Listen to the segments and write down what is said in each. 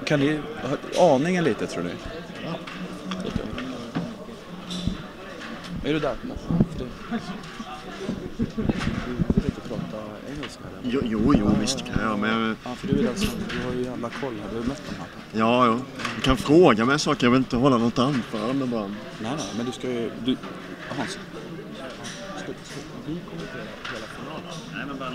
Kan ni ha aningen lite, tror ni? Ja. Är du där? Du vill inte prata engelska? Jo, visst kan jag. Men... Ja, för du har ju jävla koll. Har du mött dem här? Ja. Du kan fråga mig saker. Jag vill inte hålla något anförande bara. Nej, men du ska ju... Hans. Ska vi kommentera hela finalen? Nej, men bara...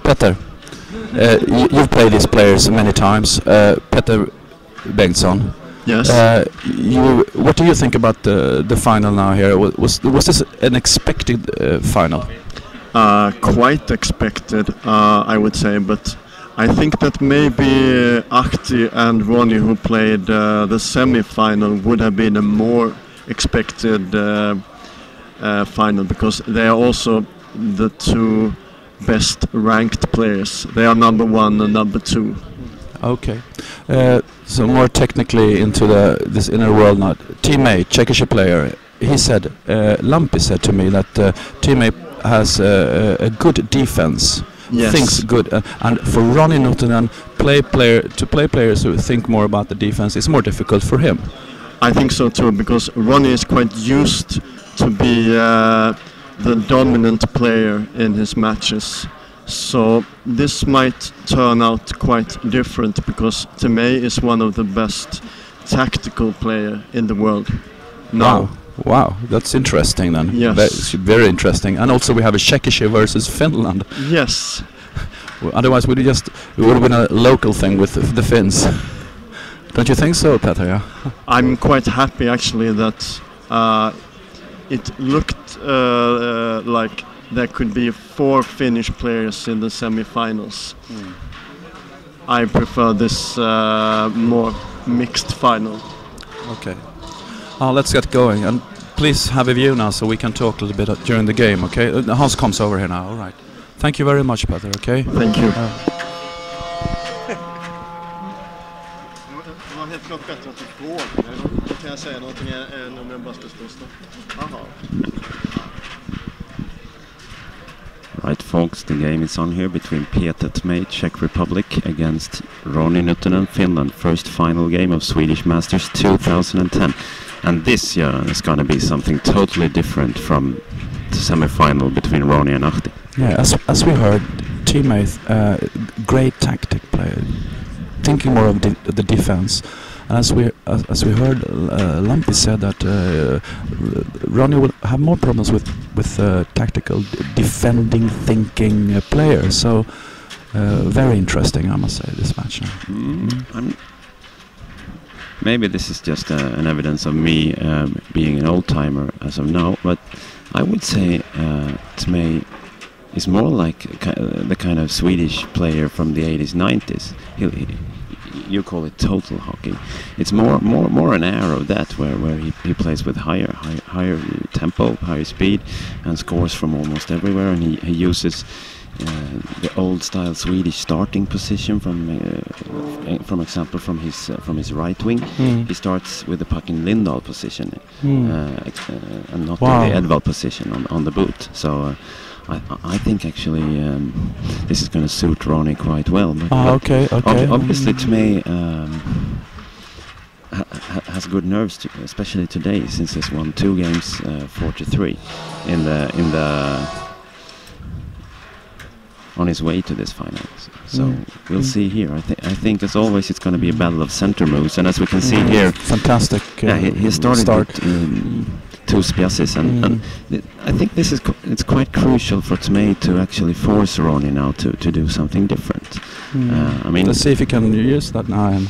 Petter. You've played these players many times. Petr Bengtsson. Yes. What do you think about the final now here? Was this an expected final? Quite expected, I would say. But I think that maybe Ahti and Roni, who played the semi-final, would have been a more expected final, because they are also the two best ranked players. They are number 1 and number 2. Okay. So more technically into this inner world now. Tmej, Czech player, he said, Lampi said to me that Tmej has a good defense. Yes. Thinks good, and for Roni Nuttunen, to play players who think more about the defense, it's more difficult for him. I think so too, because Roni is quite used to be the dominant player in his matches. So this might turn out quite different, because Tmej is one of the best tactical player in the world now. Wow, that's interesting then. Yes. That's very interesting. And also we have a Czechia versus Finland. Yes. Otherwise it would have been a local thing with the Finns. Don't you think so, Petr? Yeah? I'm quite happy actually that it looked like there could be 4 Finnish players in the semi-finals. I prefer this more mixed final. Okay. Let's get going, and please have a view now so we can talk a little bit during the game, okay? Hans comes over here now, all right. Thank you very much, Petr, okay? Thank you. Det var helt klart bättre att du frågade. Då kan jag säga någonting än om jag bara ska stå. Aha. Right, folks, the game is on here between Petr Tmej, Czech Republic, against Roni Nuttunen, Finland. First final game of Swedish Masters 2010. And this year is going to be something totally different from the semi-final between Roni and Ahti. Yeah, as we heard, Tmej, great tactic player, thinking more of the defense. And as we heard, Lampi said that Roni will have more problems with tactical, defending, thinking players. So very interesting, I must say, this match. Maybe this is just an evidence of me being an old-timer as of now, but I would say Tmej is more like the kind of Swedish player from the 80s, 90s. You call it total hockey. It's more an air of that, where he plays with higher tempo, higher speed, and scores from almost everywhere. And he uses the old style Swedish starting position from example from his right wing. He starts with the puck in Lindahl position, and not in the Edvald position on the boot. So. I think actually this is going to suit Roni quite well. But okay. Obviously, Tmej has good nerves, especially today, since he's won 2 games, 4-3, on his way to this final. So we'll see here. I think as always it's going to be a battle of center moves, and as we can see here, fantastic. He started with 2 spiasses, and I think it's quite crucial for Tmej to actually force Roni now to do something different. I mean, let's see if he can use that now, and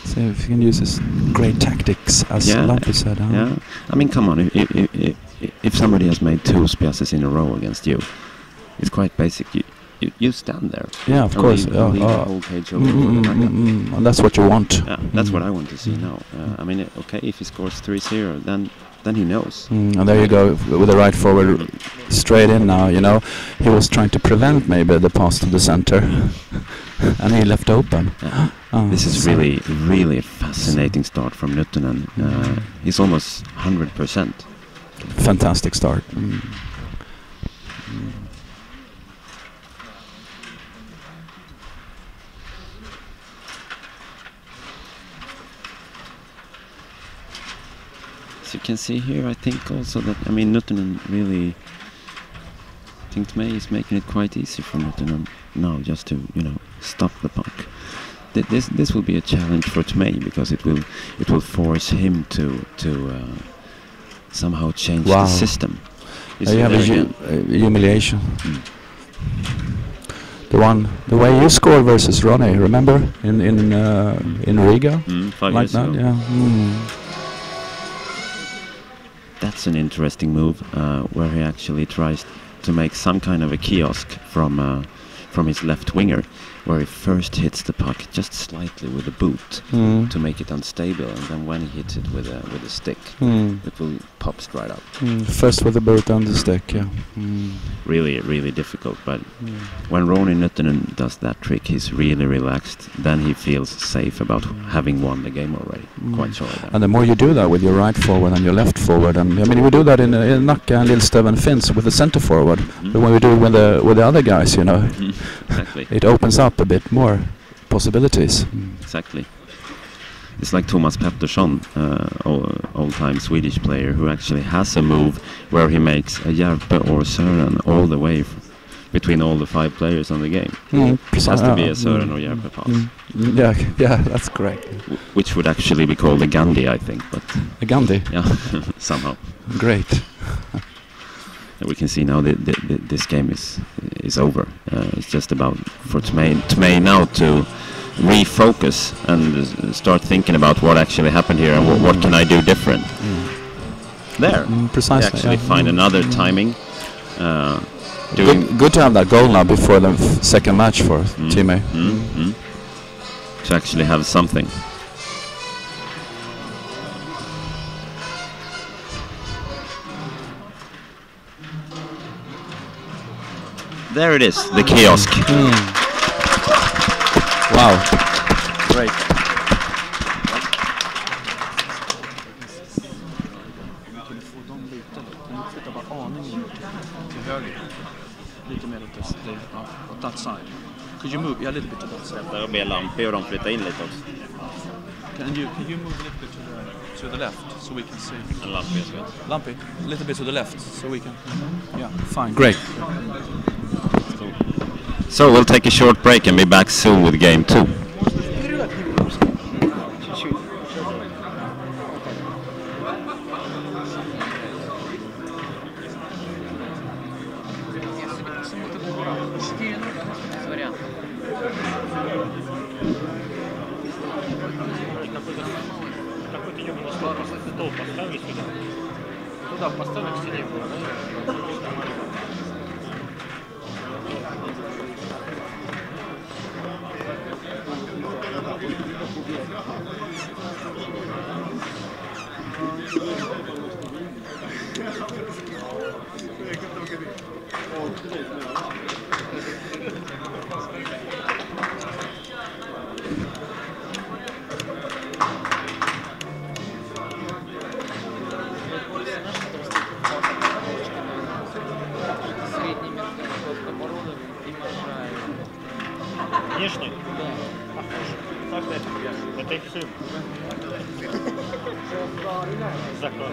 see if he can use his great tactics, as Lampi said. Yeah, I mean, come on, if somebody has made 2 spiasses in a row against you, it's quite basic. You stand there. Yeah, of course. Leave the whole cage over. And that's what you want. Yeah, that's what I want to see now. I mean, okay, if he scores 3-0, then he knows. And there you go, with the right forward straight in now, you know. He was trying to prevent maybe the pass to the center. and he left open. This is really a fascinating start from Nuttunen. He's almost 100%. Fantastic start. As you can see here, I think also that, I mean, Nuttunen really, I think Tmej is making it quite easy for Nuttunen now just to, you know, stop the puck. This will be a challenge for Tmej because it will force him to somehow change the system. Humiliation. The way you scored versus Roni, remember in Riga, 5 like years that, ago. yeah. That's an interesting move where he actually tries to make some kind of a kiosk from his left winger, where he first hits the puck just slightly with a boot to make it unstable, and then when he hits it with a stick, it will pop right up. First with the boot and the stick, yeah. Really difficult, but when Roni Nuttunen does that trick, he's really relaxed. Then he feels safe about having won the game already. Quite sure of that. And the more you do that with your right forward and your left forward, and I mean we do that in Nacka and Lillstev and Finns with the center forward, but when we do it with the other guys, you know, exactly, it opens up a bit more possibilities. Exactly. It's like Thomas Pettersson, old-time Swedish player, who actually has a move where he makes a Järpe or Sören all the way between all the 5 players on the game. It has to be a Sören or Järpe pass. Yeah, that's correct. Which would actually be called a Gandhi, I think. But a Gandhi? Yeah, somehow. Great. We can see now that this game is over. It's just about for Tmej now to refocus and start thinking about what actually happened here and what can I do different. There, precisely. They actually find another timing. Good to have that goal now before the second match for Tmej. To actually have something. There it is, the kiosk. Wow. Great. That side. Could you move a little bit to that side? Där blir Lampi och de flyttar in lite också. Can you move a little bit to the left so we can see? And Lampi as well. Lampi, a little bit to the left so we can. Yeah, fine. Great. So we'll take a short break and be back soon with game 2. Внешне? Да. Это их сын. Закон.